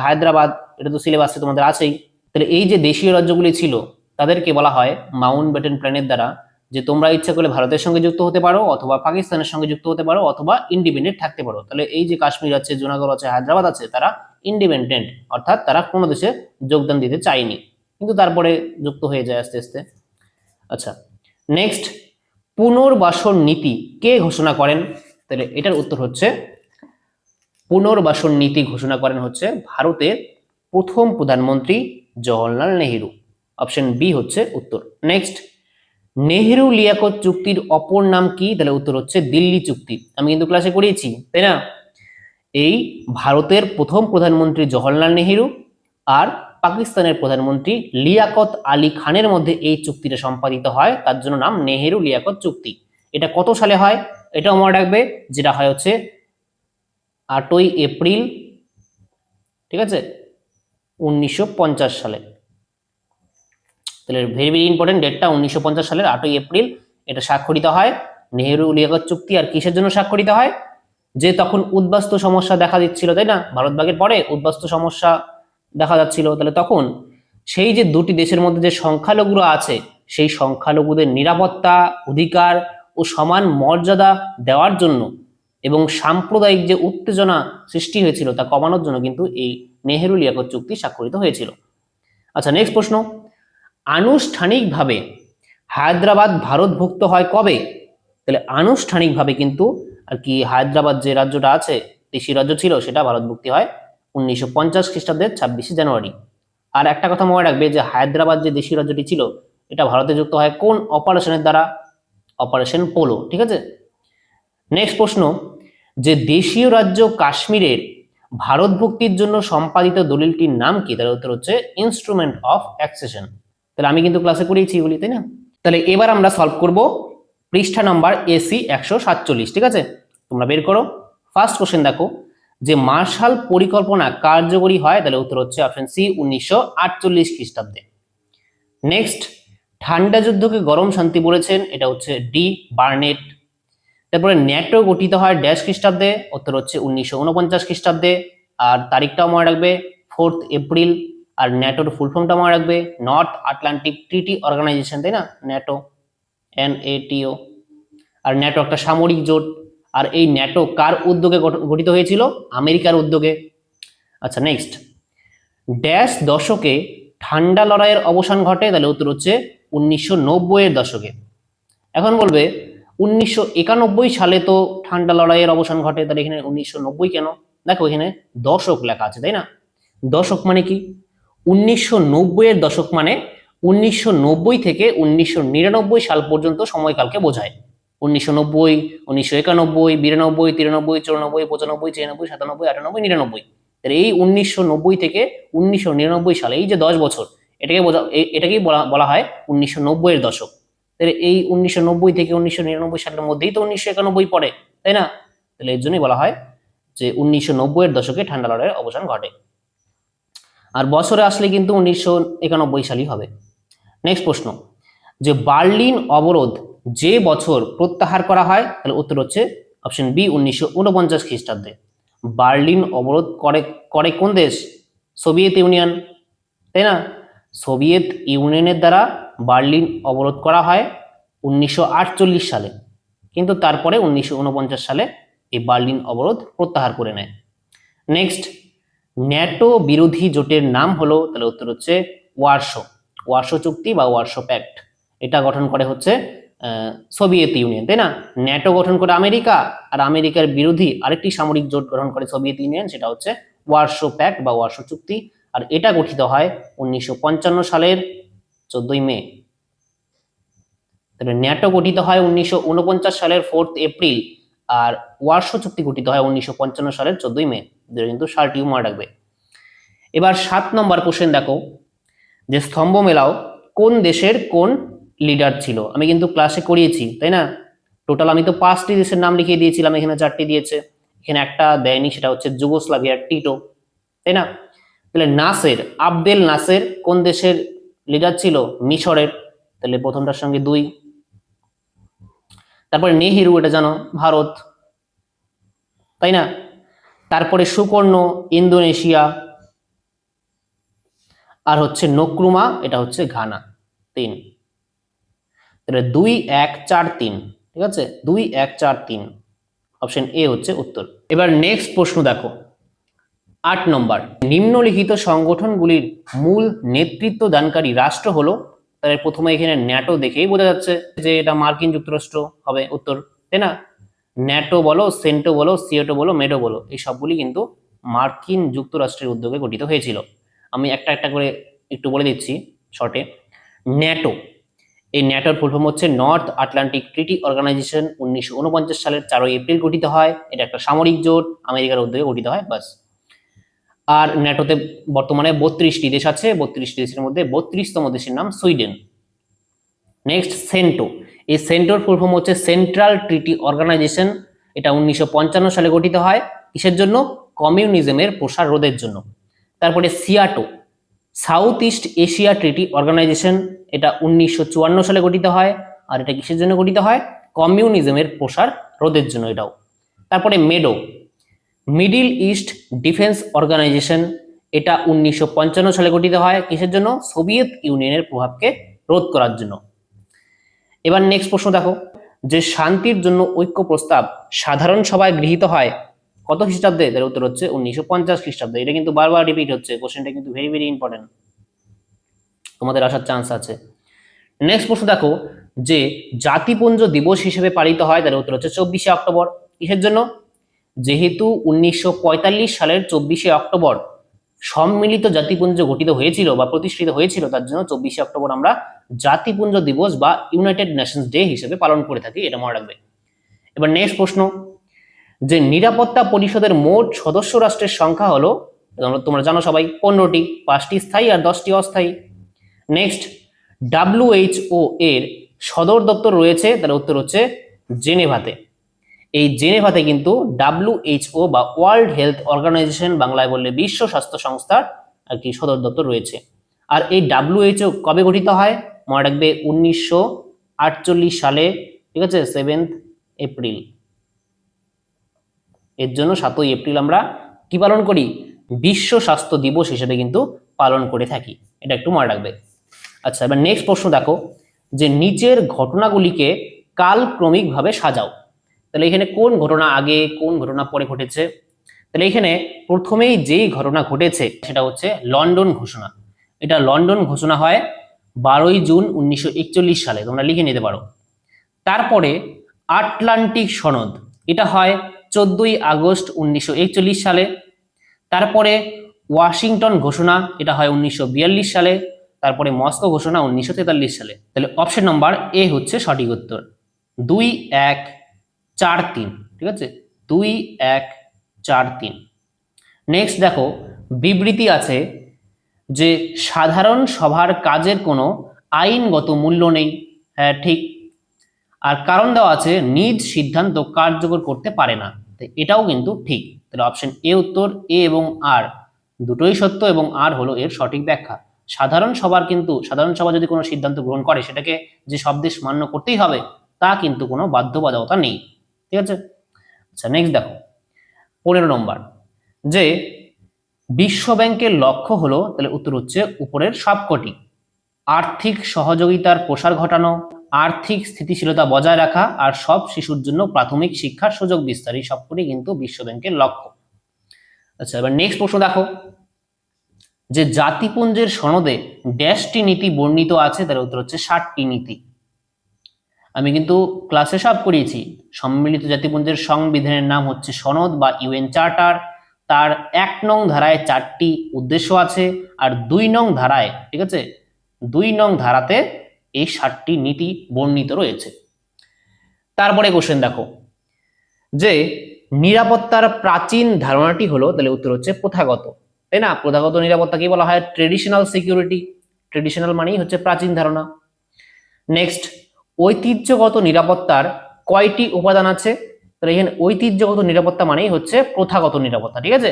হায়দ্রাবাদ, এটা তো সিলেবাসে তোমাদের আছেই। তাহলে এই যে দেশীয় রাজ্যগুলি ছিল তাদেরকে বলা হয় মাউন্ট ব্যাটেন প্ল্যানের দ্বারা যে তোমরা ইচ্ছা করলে ভারতের সঙ্গে যুক্ত হতে পারো, অথবা পাকিস্তানের সঙ্গে যুক্ত হতে পারো, অথবা ইন্ডিপেন্ডেন্ট থাকতে পারো। তাহলে এই যে কাশ্মীর আছে, জুনাগড় আছে, হায়দ্রাবাদ আছে, তারা ইন্ডিপেন্ডেন্ট, অর্থাৎ তারা কোনো দেশে যোগদান দিতে চায়নি, কিন্তু তারপরে যুক্ত হয়ে যায় আস্তে আস্তে। আচ্ছা, নেক্সট, পুনর্বাসন নীতি কে ঘোষণা করেন? তাহলে এটার উত্তর হচ্ছে পুনর্বাসন নীতি ঘোষণা করেন হচ্ছে ভারতের প্রথম প্রধানমন্ত্রী জওহরলাল নেহেরু। অপশন বি হচ্ছে উত্তর। নেক্সট, নেহেরু লিয়াকত চুক্তির অপর নাম কি? তাহলে উত্তর হচ্ছে দিল্লি চুক্তি। আমি কিন্তু ক্লাসে করিয়েছি, তাই না? এই ভারতের প্রথম প্রধানমন্ত্রী জওহরলাল নেহেরু আর পাকিস্তানের প্রধানমন্ত্রী লিয়াকত আলী খানের মধ্যে এই চুক্তিটা সম্পাদিত হয়, তার জন্য নাম নেহেরু লিয়াকত চুক্তি। এটা কত সালে হয়? এটাও মনে রাখবে, যেটা হয় হচ্ছে 8ই এপ্রিল, ঠিক আছে, 1950 সালে। তাহলে ভেরি ভেরি ইম্পর্টেন্ট ডেটটা, 1950 সালের 8ই এপ্রিল এটা স্বাক্ষরিত হয়। নেহেরু লিয়াকত চুক্তি আর কিসের জন্য স্বাক্ষরিত হয়? যে তখন উদ্বাস্তু সমস্যা দেখা দিচ্ছিল, তাই না? ভারত ভাগের পরে উদ্বাস্তু সমস্যা দেখা যাচ্ছিল, তাহলে তখন সেই যে দুটি দেশের মধ্যে যে সংখ্যালঘুরা আছে, সেই সংখ্যালঘুদের নিরাপত্তা, অধিকার ও সমান মর্যাদা দেওয়ার জন্য এবং সাম্প্রদায়িক যে উত্তেজনা সৃষ্টি হয়েছিল তা কমানোর জন্য কিন্তু এই নেহেরু লিয়াকত চুক্তি স্বাক্ষরিত হয়েছিল। আচ্ছা, নেক্সট প্রশ্ন, আনুষ্ঠানিকভাবে হায়দ্রাবাদ ভারতভুক্ত হয় কবে? তাহলে আনুষ্ঠানিকভাবে কিন্তু আর কি হায়দ্রাবাদ যে রাজ্যটা আছে, দেশি রাজ্য ছিল, সেটা ভারতভুক্তি হয় 1950 খ্রিস্টাব্দের 26শে জানুয়ারি। আর একটা কথা মনে রাখবে যে হায়দ্রাবাদ যে দেশি রাজ্যটি ছিল, এটা ভারতে যুক্ত হয় কোন অপারেশনের দ্বারা? অপারেশন পোলো, ঠিক আছে। নেক্সট প্রশ্ন, যে দেশীয় রাজ্য কাশ্মীরের ভারতভুক্তির জন্য সম্পাদিত দলিলটির নাম কি? তার উত্তর হচ্ছে ইনস্ট্রুমেন্ট অফ অ্যাক্সেশন। তাহলে আমি কিন্তু ক্লাসে করিয়েছি এগুলি, তাই না? তাহলে এবার আমরা সলভ করব পৃষ্ঠা নাম্বার এসি 147, ঠিক আছে? তোমরা বের করো। ফার্স্ট কোশ্চেন দেখো, যে মার্শাল পরিকল্পনা কার্যকরী হয়? তাহলে উত্তর হচ্ছে অপশন সি, 1948 খ্রিস্টাব্দে। নেক্সট, ঠান্ডা যুদ্ধকে গরম শান্তি বলেছেন? এটা হচ্ছে ডি, বার্নেট। তারপরে ন্যাটো গঠিত হয় ড্যাশ খ্রিস্টাব্দে? উত্তর হচ্ছে 1949 খ্রিস্টাব্দে। আর তারিখটাও মনে রাখবে, 4 এপ্রিল। আর ন্যাটোর ফুল ফর্মটা মনে রাখবে, নর্থ আটলান্টিক ট্রিটি অর্গানাইজেশন, তাই না? NATO, NATO। আর ন্যাটো একটা সামরিক জোট। আর এই ন্যাটো কার উদ্যোগে গঠিত হয়েছিল? আমেরিকার উদ্যোগে। আচ্ছা, নেক্সট, ড্যাশ দশকে ঠান্ডা লড়াইয়ের অবসান ঘটে? তাহলে উত্তর হচ্ছে 1990 এর দশকে। এখন বলবে 1991 সালে তো ঠান্ডা লড়াইয়ের অবসান ঘটে, তাহলে এখানে 1990 কেন? দেখো এখানে দশক লেখা আছে, তাই না? দশক মানে কি? 1990 এর দশক মানে 1990 থেকে 1999 সাল পর্যন্ত সময়কালকে বোঝায়। 1990, 1991, 92, 93, 94, 95, 96, 97, 98, 99। তাহলে এই 1990 থেকে 1999 সালে, এই যে 10 বছর, এটাকেই বলা হয় 1990 এর দশক। তাহলে এই 1990 থেকে 1999 সালের মধ্যেই তো 1991 পড়ে, তাই না? তাহলে এর জন্যই বলা হয় যে 1990 এর দশকে ঠান্ডা লড়াইয়ের অবসান ঘটে। আর বছরে আসলে কিন্তু 1991 সালই হবে। নেক্সট প্রশ্ন, যে বার্লিন অবরোধ যে বছর প্রত্যাহার করা হয়? তাহলে উত্তর হচ্ছে অপশন বি, 1949 খ্রিস্টাব্দে। বার্লিন অবরোধ করে কোন দেশ? সোভিয়েত ইউনিয়ন, তাই না? সোভিয়েত ইউনিয়নের দ্বারা বার্লিন অবরোধ করা হয় 1948 সালে, কিন্তু তারপরে 1949 সালে এই বার্লিন অবরোধ প্রত্যাহার করে নেয়। নেক্সট, ন্যাটো বিরোধী জোটের নাম হলো? তাহলে উত্তর হচ্ছে ওয়ারশো চুক্তি বা ওয়ারশো প্যাক্ট। এটা গঠন করে হচ্ছে সোভিয়েত ইউনিয়ন, তাই না? ন্যাটো গঠন করে আমেরিকা, আর আমেরিকার বিরোধী আরেকটি সামরিক জোট গঠন করে সোভিয়েত ইউনিয়ন, সেটা হচ্ছে ওয়ারশো প্যাক্ট বা ওয়ারশো চুক্তি। আর এটা গঠিত হয় 1955 সালের 14ই মে। তাহলে ন্যাটো গঠিত হয় 1949 সালের 4 এপ্রিল, আর ওয়ারশো চুক্তি গঠিত হয় 1955 সালের 14ই মে। কিন্তু সালটিও মনে রাখবে। এবার 7 নম্বর কোশ্চেন দেখো, যে স্তম্ভ মেলাও কোন দেশের কোন লিডার ছিল? আমি কিন্তু ক্লাসে করিয়েছি, তাই না? টোটাল আমি তো 5টি দেশের নাম লিখিয়ে দিয়েছিলাম, এখানে 4টি দিয়েছে, এখানে একটা দেয়নি, সেটা হচ্ছে যুগোস্লাভিয়ার টিটো, তাই না? তাহলে আবদেল নাসের কোন দেশের লিডার ছিল? মিশরের। তাহলে প্রথমটার সঙ্গে 2। তারপরে নেহেরু, এটা জানো ভারত, তাই না? তারপরে সুকর্ণ ইন্দোনেশিয়া, আর হচ্ছে নক্রুমা, এটা হচ্ছে ঘানা। 3, তাহলে 2, 1, 4, 3, ঠিক আছে, 2, 1, 4, 3, অপশন এ হচ্ছে উত্তর। এবার নেক্সট প্রশ্ন দেখো, 8 নম্বর, নিম্নলিখিত সংগঠনগুলির মূল নেতৃত্ব দানকারী রাষ্ট্র হলো, তাহলে প্রথমে এখানে ন্যাটো দেখেই বোঝা যাচ্ছে যে এটা মার্কিন যুক্তরাষ্ট্র হবে উত্তর, তাই না? ন্যাটো বলো, সেন্টো বলো, সিওটো বলো, মেডো বলো, এই সবগুলি কিন্তু মার্কিন যুক্তরাষ্ট্রের উদ্যোগে গঠিত হয়েছিল। আমি একটা একটা করে একটু বলে দিচ্ছি শর্টে। ন্যাটো, এই ন্যাটোর ফুল ফর্ম হচ্ছে নর্থ আটলান্টিক ট্রিটি অর্গানাইজেশন, 1949 সালের 4 এপ্রিল গঠিত হয়। এটা একটা সামরিক জোট, আমেরিকার উদ্যোগে গঠিত হয়, বাস। আর ন্যাটোতে বর্তমানে 32টি দেশ আছে, 32টি দেশের মধ্যে 32তম দেশের নাম সুইডেন। নেক্সট সেন্টো, এই সেন্টোর ফুল ফর্ম হচ্ছে সেন্ট্রাল ট্রিটি অর্গানাইজেশন, এটা 1955 সালে গঠিত হয়। কিসের জন্য? কমিউনিজমের প্রসার রোধের জন্য। তারপরে সিয়াটো, south east Asia treaty organization, এটা 1954 সালে গঠিত হয়। আর এটা কিসের জন্য গঠিত হয়? কমিউনিজমের প্রসার রোধের জন্য এটাও। তারপরে MEDO, Middle East Defence Organisation, এটা 1955 সালে গঠিত হয়। কিসের জন্য? সোভিয়েত ইউনিয়নের প্রভাবকে রোধ করার জন্য। এবার নেক্সট প্রশ্ন দেখো, যে শান্তির জন্য ঐক্য প্রস্তাব সাধারণ সভায় গৃহীত হয় কত খ্রিস্টাব্দে? তার উত্তর হচ্ছে 1950 খ্রিস্টাব্দে। এটা কিন্তু বারবার রিপিট হচ্ছে, কোশ্চেনটা কিন্তু ভেরি ভেরি ইম্পর্টেন্ট, তোমাদের আসার চান্স আছে। নেক্সট প্রশ্ন দেখো, যে জাতিপুঞ্জ দিবস হিসেবে পালিত হয়, তার উত্তর হচ্ছে 24শে অক্টোবর। কিসের জন্য? যেহেতু 1945 সালের 24শে অক্টোবর সম্মিলিত জাতিপুঞ্জ গঠিত হয়েছিল বা প্রতিষ্ঠিত হয়েছিল, তার জন্য 24শে অক্টোবর আমরা জাতিপুঞ্জ দিবস বা ইউনাইটেড নেশনস ডে হিসেবে পালন করে থাকি, এটা মনে রাখবে। এবার নেক্সট প্রশ্ন, যে নিরাপত্তা পরিষদের মোট সদস্য রাষ্ট্রের সংখ্যা হলো, তোমরা জানো সবাই, 15টি, 5টি স্থায়ী আর 10টি অস্থায়ী। নেক্সট, WHO এর সদর দপ্তর রয়েছে, তার উত্তর হচ্ছে জেনেভাতে। এই জেনেভাতে কিন্তু WHO বা ওয়ার্ল্ড হেলথ অর্গানাইজেশন, বাংলায় বললে বিশ্ব স্বাস্থ্য সংস্থার আর কি সদর দপ্তর রয়েছে। আর এই WHO কবে গঠিত হয়? মনে রাখবে 1948 সালে, ঠিক আছে, 7 এপ্রিল। এর জন্য 7 এপ্রিল আমরা কি পালন করি? বিশ্ব স্বাস্থ্য দিবস হিসেবে কিন্তু পালন করে থাকি, এটা একটু মনে রাখবে। আচ্ছা, এবার নেক্সট প্রশ্ন দেখো, যে নিচের ঘটনাগুলিকে কালক্রমিকভাবে সাজাও। তাহলে এখানে কোন ঘটনা আগে কোন ঘটনা পরে ঘটেছে? তাহলে এখানে প্রথমেই যেই ঘটনা ঘটেছে সেটা হচ্ছে লন্ডন ঘোষণা। এটা লন্ডন ঘোষণা হয় 12ই জুন 1941 সালে, তোমরা লিখে নিতে পারো। তারপরে আটলান্টিক সনদ, এটা হয় 14ই আগস্ট 1941 সালে। তারপরে ওয়াশিংটন ঘোষণা, এটা হয় 1942 সালে। তারপরে মস্কো ঘোষণা 1943 সালে। তাহলে অপশন নাম্বার এ হচ্ছে সঠিক উত্তর, 2, 1, 4, 3, ঠিক আছে, 2, 1, 4, 3। নেক্সট দেখো, বিবৃতি আছে যে সাধারণ সভার কাজের কোনো আইনগত মূল্য নেই। হ্যাঁ, ঠিক। আর কারণ দেওয়া আছে, নিজ সিদ্ধান্ত কার্যকর করতে পারে না, এটাও কিন্তু ঠিক। তাহলে অপশন এ উত্তর, এ এবং আর দুটোই সত্য এবং আর হলো এর সঠিক ব্যাখ্যা। সাধারণ সভা যদি কোনো সিদ্ধান্ত গ্রহণ করে সেটাকে যে সব দেশ মান্য করতেই হবে তা কিন্তু কোনো বাধ্যবাধকতা নেই, ঠিক আছে। আচ্ছা, নেক্সট দেখো 15 নম্বর, যে বিশ্ব ব্যাংকের লক্ষ্য হলো, তাহলে উত্তর হচ্ছে উপরের সবকটি। আর্থিক সহযোগিতার প্রসার ঘটানো, আর্থিক স্থিতিশীলতা বজায় রাখা, আর সব শিশুর জন্য প্রাথমিক শিক্ষার সুযোগ বিস্তার, এই সবকটি কিন্তু বিশ্ব ব্যাংকের লক্ষ্য। আচ্ছা, এবার নেক্সট প্রশ্ন দেখো, যে জাতিপুঞ্জের সনদে ড্যাশটি নীতি বর্ণিত আছে, তার উত্তর হচ্ছে 60টি নীতি। আমি কিন্তু ক্লাসে সব করিয়েছি। সম্মিলিত জাতিপুঞ্জের সংবিধানের নাম হচ্ছে সনদ বা ইউএন চার্টার। তার 1 নং ধারায় 4টি উদ্দেশ্য আছে, আর 2 নং ধারায়, ঠিক আছে, 2 নং ধারাতে এই 60টি নীতি বর্ণিত রয়েছে। তারপরে কোশ্চেন দেখো, যে নিরাপত্তার প্রাচীন ধারণাটি হলো, তাহলে উত্তর হচ্ছে প্রথাগত, তাই না? প্রথাগত নিরাপত্তা কি বলা হয়? Traditional security. ট্রেডিশনাল মানেই হচ্ছে প্রাচীন ধারণা। নেক্সট, ঐতিহ্যগত নিরাপত্তার কয়টি উপাদান আছে? তাহলে এখানে ঐতিহ্যগত নিরাপত্তা মানেই হচ্ছে প্রথাগত নিরাপত্তা, ঠিক আছে।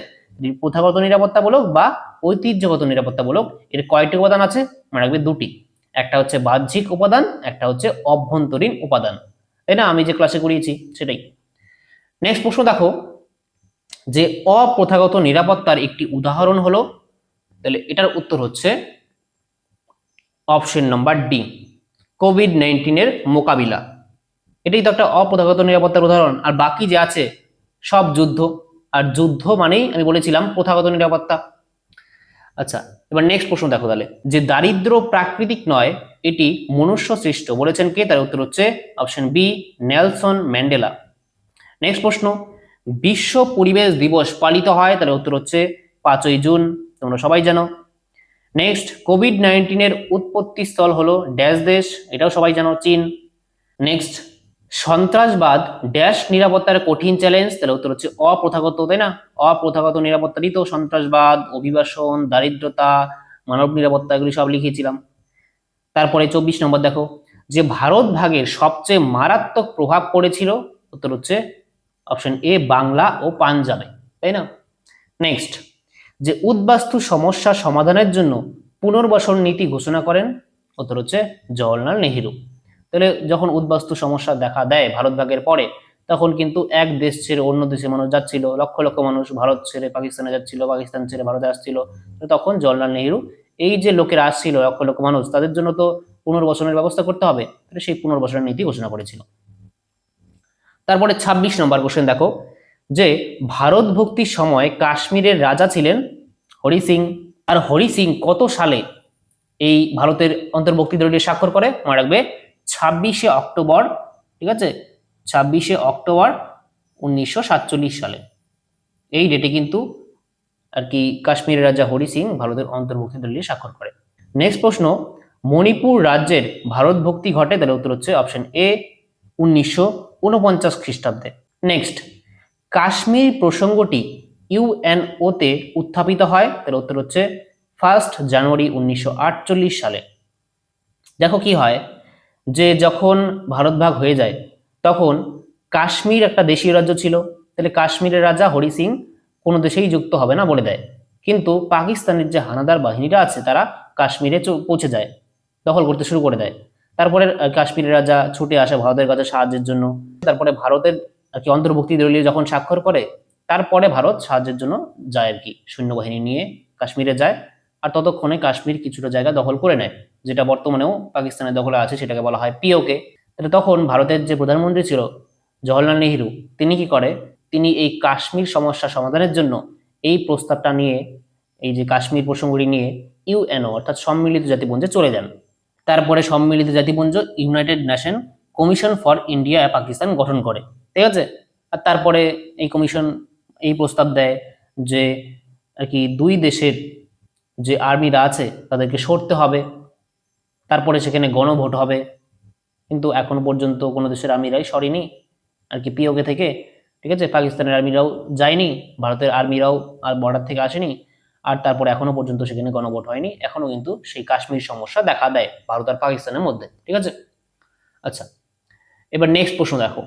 প্রথাগত নিরাপত্তা বলুক বা ঐতিহ্যগত নিরাপত্তা বলুক, এর কয়টি উপাদান আছে? মনে রাখবে 2টি। একটা হচ্ছে বাহ্যিক উপাদান, একটা হচ্ছে অভ্যন্তরীণ উপাদান। তাই না, আমি যে ক্লাসে করিয়েছি সেটাই। নেক্সট প্রশ্ন দেখো, যে অপ্রথাগত নিরাপত্তার একটি উদাহরণ হলো, তাহলে এটার উত্তর হচ্ছে অপশন নাম্বার ডি, কোভিড-19 মোকাবিলা। এটাই তো একটা অপ্রথাগত নিরাপত্তার উদাহরণ, আর বাকি যে আছে সব যুদ্ধ, আর যুদ্ধ মানেই আমি বলেছিলাম প্রথাগত নিরাপত্তা। আচ্ছা, এবার নেক্সট প্রশ্ন দেখো তাহলে, যে দারিদ্র প্রাকৃতিক নয় এটি মনুষ্য সৃষ্ট, বলেছেন কে? তার উত্তর হচ্ছে option B, Nelson Mandela. Next প্রশ্ন, বিশ্ব পরিবেশ দিবস পালিত হয়, তার উত্তর হচ্ছে 5ই জুন, তোমরা সবাই জানো। নেক্সট, কোভিড-19 উৎপত্তি স্থল হলো ড্যাশ দেশ, এটাও সবাই জানো, চীন। নেক্সট, সন্ত্রাসবাদ ড্যাশ নিরাপত্তার কঠিন চ্যালেঞ্জ, তাহলে উত্তর হচ্ছে অপ্রথাগত, তাই না? অপ্রথাগত নিরাপত্তারই তো সন্ত্রাসবাদ, অভিবাসন, দারিদ্রতা, মানব নিরাপত্তা, এগুলি সব লিখিয়েছিলাম। তারপরে 24 নম্বর দেখো, যে ভারত ভাগের সবচেয়ে মারাত্মক প্রভাব পড়েছিল, উত্তর হচ্ছে অপশন এ, বাংলা ও পাঞ্জাবে, তাই না? নেক্সট, যে উদ্বাস্তু সমস্যা সমাধানের জন্য পুনর্বাসন নীতি ঘোষণা করেন, উত্তর হচ্ছে জওহরলাল নেহেরু। তাহলে যখন উদ্বাস্তু সমস্যা দেখা দেয় ভারত ভাগের পরে, তখন কিন্তু এক দেশ ছেড়ে অন্য দেশে মানুষ যাচ্ছিল, লক্ষ লক্ষ মানুষ ভারত ছেড়ে পাকিস্তানে যাচ্ছিল, পাকিস্তান ছেড়ে ভারতে আসছিল। তখন জওহরলাল নেহেরু এই যে লোকেরা আসছিল লক্ষ লক্ষ মানুষ, তাদের জন্য তো পুনর্বাসনের ব্যবস্থা করতে হবে, তাহলে সেই পুনর্বাসনের নীতি ঘোষণা করেছিল। তারপরে 26 নম্বর কোশ্চেন দেখো, যে ভারত ভক্তির সময় কাশ্মীরের রাজা ছিলেন হরি সিং, আর হরি সিং কত সালে এই ভারতের অন্তর্ভুক্তি দলিলে স্বাক্ষর করে? মনে রাখবে 26শে অক্টোবর, ঠিক আছে, 26শে অক্টোবর 1947 সালে এই ডেটে কিন্তু আর কি কাশ্মীরের রাজা হরি সিং ভারতের অন্তর্ভুক্তি দলিলে স্বাক্ষর করে। নেক্সট প্রশ্ন, মণিপুর রাজ্যের ভারত ভক্তি ঘটে, তাহলে উত্তর হচ্ছে অপশন এ, 1949 খ্রিস্টাব্দে। নেক্সট, কাশ্মীর প্রসঙ্গটি ইউএনওতে উত্থাপিত হয়, তাহলে উত্তর হচ্ছে 1 জানুয়ারি 1948 সালে। দেখো কি হয়, যে যখন ভারত ভাগ হয়ে যায় তখন কাশ্মীর একটা দেশীয় রাজ্য ছিল, তাহলে কাশ্মীরের রাজা হরি সিং কোনো দেশেই যুক্ত হবে না বলে দেয়, কিন্তু পাকিস্তানের যে হানাদার বাহিনীরা আছে তারা কাশ্মীরে পৌঁছে যায়, দখল করতে শুরু করে দেয়। তারপরে কাশ্মীরের রাজা ছুটে আসে ভারতের কাছে সাহায্যের জন্য, তারপরে ভারতের আর কি অন্তর্ভুক্তি দলিলে যখন স্বাক্ষর করে, তারপরে ভারত সাহায্যের জন্য যায় আর কি, সৈন্যবাহিনী নিয়ে কাশ্মীরে যায়, আর ততক্ষণে কাশ্মীর কিছুটা জায়গা দখল করে নেয়, যেটা বর্তমানেও পাকিস্তানের দখলে আছে, সেটাকে বলা হয় পিওকে। তাহলে তখন ভারতের যে প্রধানমন্ত্রী ছিল জওহরলাল নেহেরু, তিনি কি করে, তিনি এই কাশ্মীর সমস্যা সমাধানের জন্য এই প্রস্তাবটা নিয়ে, এই যে কাশ্মীর প্রসঙ্গটি নিয়ে ইউএনও অর্থাৎ সম্মিলিত জাতিপুঞ্জে চলে যান। তারপরে সম্মিলিত জাতিপুঞ্জ United Nation commission for India Pakistan গঠন করে, ঠিক আছে। আর তারপরে এই কমিশন এই প্রস্তাব দেয় যে আর কি দুই দেশের যে আর্মিরা আছে তাদেরকে সরতে হবে, তারপরে সেখানে গণভোট হবে, কিন্তু এখনো পর্যন্ত কোনো দেশের আর্মিরাই সরেনি আর কি পিওকে থেকে, ঠিক আছে। পাকিস্তানের আর্মিরাও যায়নি, ভারতের আর্মিরাও আর বর্ডার থেকে আসেনি, আর তারপরে এখনো পর্যন্ত সেখানে গণভোট হয়নি, এখনো কিন্তু সেই কাশ্মীর সমস্যা দেখা দেয় ভারত আর পাকিস্তানের মধ্যে, ঠিক আছে। আচ্ছা, এবার নেক্সট প্রশ্ন দেখো,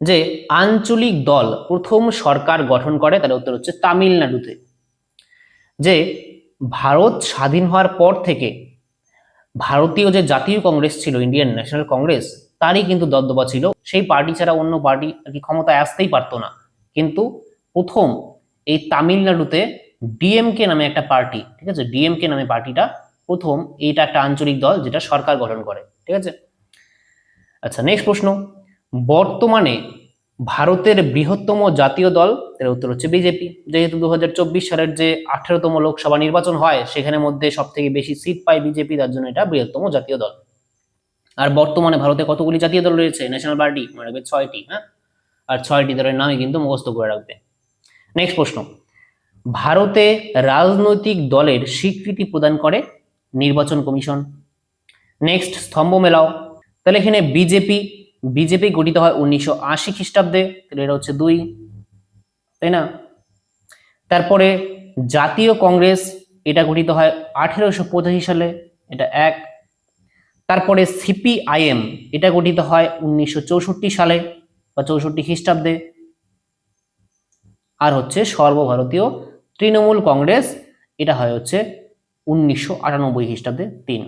যে আঞ্চলিক দল প্রথম সরকার গঠন করে, তার উত্তর হচ্ছে তামিলনাড়ুতে। যে ভারত স্বাধীন হওয়ার পর থেকে ভারতীয় যে জাতীয় কংগ্রেস ছিল, ইন্ডিয়ান ন্যাশনাল কংগ্রেস, তারই কিন্তু দবদবা ছিল, সেই পার্টি ছাড়া অন্য পার্টি আর কি ক্ষমতায় আসতেই পারতো না। কিন্তু প্রথম এই তামিলনাড়ুতে ডিএমকে নামে একটা পার্টি, ঠিক আছে, ডিএমকে নামে পার্টিটা প্রথম, এইটা একটা আঞ্চলিক দল যেটা সরকার গঠন করে, ঠিক আছে। আচ্ছা, নেক্সট প্রশ্ন, বর্তমানে ভারতের বৃহত্তম জাতীয় দল, এর উত্তর হচ্ছে বিজেপি। যেহেতু 2024 সালের যে 18তম লোকসভা নির্বাচন হয় সেখানের মধ্যে সব থেকে বেশি সিট পায় বিজেপি, তার জন্য এটা বৃহত্তম জাতীয় দল। আর বর্তমানে ভারতে কতগুলি জাতীয় দল রয়েছে? ন্যাশনাল পার্টি, মনে রাখবে 6টি, হ্যাঁ, আর 6টি দলের নামই কিন্তু মুখস্থ করে রাখবে। নেক্সট প্রশ্ন, ভারতে রাজনৈতিক দলের স্বীকৃতি প্রদান করে নির্বাচন কমিশন। নেক্সট, স্তম্ভ মেলাও, তাহলে এখানে বিজেপি গঠিত হয় 1980 খ্রিস্টাব্দে, তাহলে এটা হচ্ছে 2, তাই না। তারপরে জাতীয় কংগ্রেস, এটা গঠিত হয় 1885 সালে, এটা 1। তারপরে সিপিআইএম, এটা গঠিত হয় 1964 সালে বা 64 খ্রিস্টাব্দে। আর হচ্ছে সর্বভারতীয় তৃণমূল কংগ্রেস, এটা হয় হচ্ছে 1998 খ্রিস্টাব্দে 3,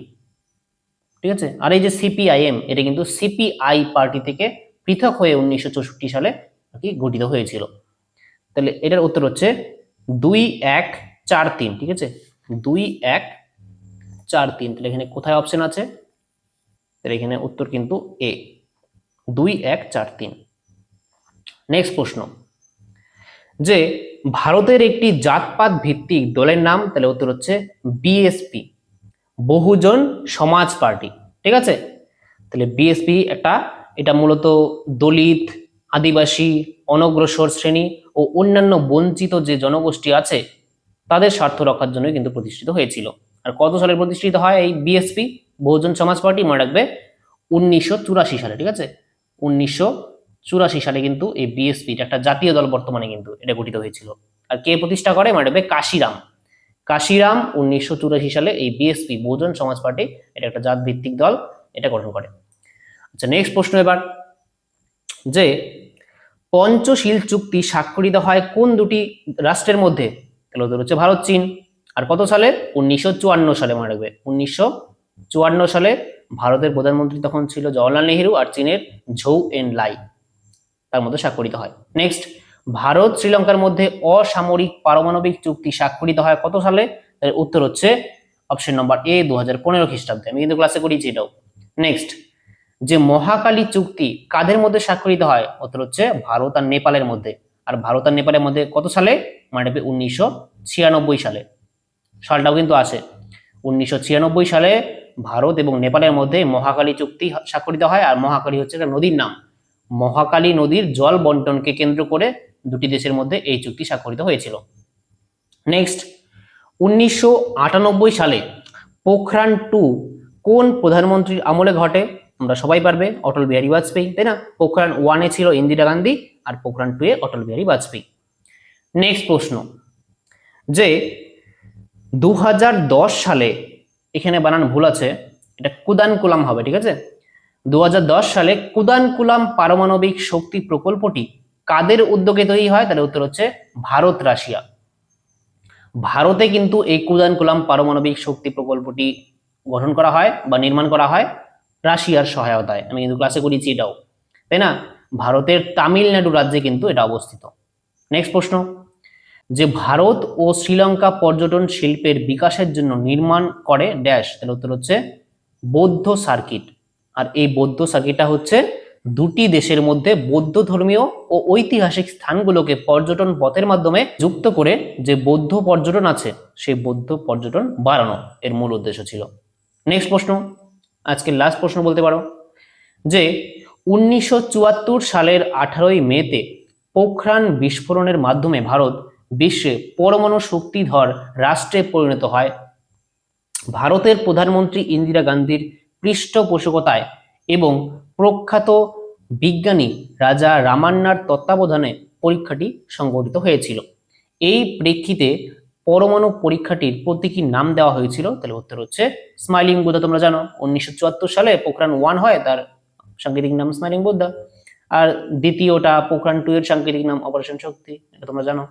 ঠিক আছে। আর এই যে সিপিআইএম, এটা কিন্তু সিপিআই পার্টি থেকে পৃথক হয়ে 1964 সালে আর কি গঠিত হয়েছিল। তাহলে এটার উত্তর হচ্ছে 2143। ঠিক আছে, 2143। তাহলে এখানে কোথায় অপশন আছে? তাহলে এখানে উত্তর কিন্তু এ, 2143। নেক্সট প্রশ্ন, যে ভারতের একটি জাতপাত ভিত্তিক দলের নাম, তাহলে উত্তর হচ্ছে বিএসপি, বহুজন সমাজ পার্টি। ঠিক আছে, তাহলে বিএসপি এটা মূলত দলিত, আদিবাসী, অনগ্রসর শ্রেণী ও অন্যান্য বঞ্চিত যে জনগোষ্ঠী আছে তাদের স্বার্থ রক্ষার জন্য কিন্তু প্রতিষ্ঠিত হয়েছিল। আর কত সালে প্রতিষ্ঠিত হয় এই বিএসপি, বহুজন সমাজ পার্টি? মনে রাখবে 1984 সালে। ঠিক আছে, 1984 সালে কিন্তু এই বিএসপি, একটা জাতীয় দল বর্তমানে, কিন্তু এটা গঠিত হয়েছিল। আর কে প্রতিষ্ঠা করে? মনে রাখবে কাশিরাম। 1984 সালে এই বিএসপি, বহুজন সমাজ পার্টি, এটা একটা জাত ভিত্তিক দল, এটা গঠন করে। আচ্ছা, নেক্সট প্রশ্ন এবার, যে পঞ্চশীল চুক্তি স্বাক্ষরিত হয় কোন দুটি রাষ্ট্রের মধ্যে? তাহলে উত্তর হচ্ছে ভারত চীন। আর কত সালে? 1954 সালে। মনে রাখবে 1954 সালে ভারতের প্রধানমন্ত্রী তখন ছিল জওয়াহরলাল নেহেরু, আর চীনের ঝৌ এন লাই, তার মধ্যে স্বাক্ষরিত হয়। নেক্সট, ভারত শ্রীলঙ্কার মধ্যে অসামরিক পারমাণবিক চুক্তি স্বাক্ষরিত হয় কত সালে? এর উত্তর হচ্ছে অপশন নম্বর এ, 2015 খ্রিস্টাব্দে। আমি কিন্তু ক্লাসে করিয়েছি এটাও। নেক্সট, যে মহাকালী চুক্তি কাদের মধ্যে স্বাক্ষরিত হয়? উত্তর হচ্ছে ভারত আর নেপালের মধ্যে। আর ভারত আর নেপালের মধ্যে কত সালে? মানে 1996 সালে। সালটাও কিন্তু আছে, 1996 সালে ভারত এবং নেপালের মধ্যে মহাকালী চুক্তি স্বাক্ষরিত হয়। আর মহাকালী হচ্ছে একটা নদীর নাম। মহাকালী নদীর জল বন্টনকে কেন্দ্র করে দুটি দেশের মধ্যে এই চুক্তি স্বাক্ষরিত হয়েছিল। নেক্সট, 1998 সালে পোখরান 2 কোন প্রধানমন্ত্রীর আমলে ঘটে? তোমরা সবাই পারবে, অটল বিহারী বাজপেয়ী, তাই না? পোখরান 1-এ ছিল ইন্দিরা গান্ধী, আর পোখরান 2-এ অটল বিহারী বাজপেয়ী। নেক্সট প্রশ্ন, যে 2010 সালে, এখানে বানান ভুল আছে, এটা কুদানকুলাম হবে। ঠিক আছে, 2010 সালে কুদানকুলাম পারমাণবিক শক্তি প্রকল্পটি কাদের উদ্যোগে তৈরি হয়? তাহলে উত্তর হচ্ছে ভারত রাশিয়া। ভারতে কিন্তু এই কুদানকুলাম পারমাণবিক শক্তি প্রকল্পটি গঠন করা হয় বা নির্মাণ করা হয় রাশিয়ার সহায়তায়। আমি কিন্তু ক্লাসে করেছি এটাও, তাই না? ভারতের তামিলনাড়ু রাজ্যে কিন্তু এটা অবস্থিত। নেক্সট প্রশ্ন, যে ভারত ও শ্রীলঙ্কা পর্যটন শিল্পের বিকাশের জন্য নির্মাণ করে ড্যাশ? তাহলে উত্তর হচ্ছে বৌদ্ধ সার্কিট। আর এই বৌদ্ধ সার্কিটটা হচ্ছে দুটি দেশের মধ্যে বৌদ্ধ ধর্মীয় ও ঐতিহাসিক স্থানগুলোকে পর্যটন পথের মাধ্যমে যুক্ত করে যে বৌদ্ধ পর্যটন আছে সেই বৌদ্ধ পর্যটন বাড়ানো এর মূল উদ্দেশ্য ছিল। নেক্সট প্রশ্ন, আজকের লাস্ট প্রশ্ন বলতে পারো, যে 1974 সালের 18ই মেতে পোখরান বিস্ফোরণের মাধ্যমে ভারত বিশ্বে পরমাণু শক্তিধর রাষ্ট্রে পরিণত হয়। ভারতের প্রধানমন্ত্রী ইন্দিরা গান্ধীর পৃষ্ঠপোষকতায় এবং প্রখ্যাত বিজ্ঞানী রাজা রামান্নার তত্ত্বাবধানে পরীক্ষাটি সংগঠিত হয়েছিল। এই প্রেক্ষিতে পরমাণু পরীক্ষাটির প্রতীকী নাম দেওয়া হয়েছিল। তাহলে উত্তর হচ্ছে স্মাইলিং বুদ্ধা। তোমরা জানো 1974 সালে পোখরান 1 হয়, তার সাংকেতিক নাম স্মাইলিং বুদ্ধা। আর দ্বিতীয়টা পোখরান 2 এর সাংকেতিক নাম অপারেশন শক্তি, এটা তোমরা জানো।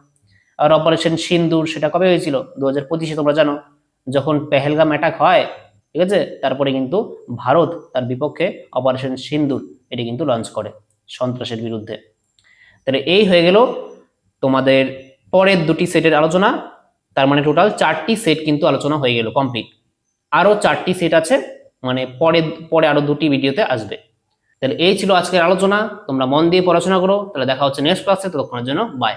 আর অপারেশন সিন্দুর সেটা কবে হয়েছিল? 2025-এ। তোমরা জানো যখন পেহেলগাম অ্যাটাক হয়, ঠিক আছে, তারপরে কিন্তু ভারত তার বিপক্ষে অপারেশন সিন্দুর এটি কিন্তু লঞ্চ করে সন্ত্রাসের বিরুদ্ধে। তাহলে এই হয়ে গেল তোমাদের পরের দুটি সেটের আলোচনা। তার মানে টোটাল 4টি সেট কিন্তু আলোচনা হয়ে গেল কমপ্লিট। আরো 4টি সেট আছে, মানে পরে আরো 2টি ভিডিওতে আসবে। তাহলে এই ছিল আজকের আলোচনা। তোমরা মন দিয়ে পড়াশোনা করো। তাহলে দেখা হচ্ছে নেক্সট ক্লাসে। ততক্ষণের জন্য বাই।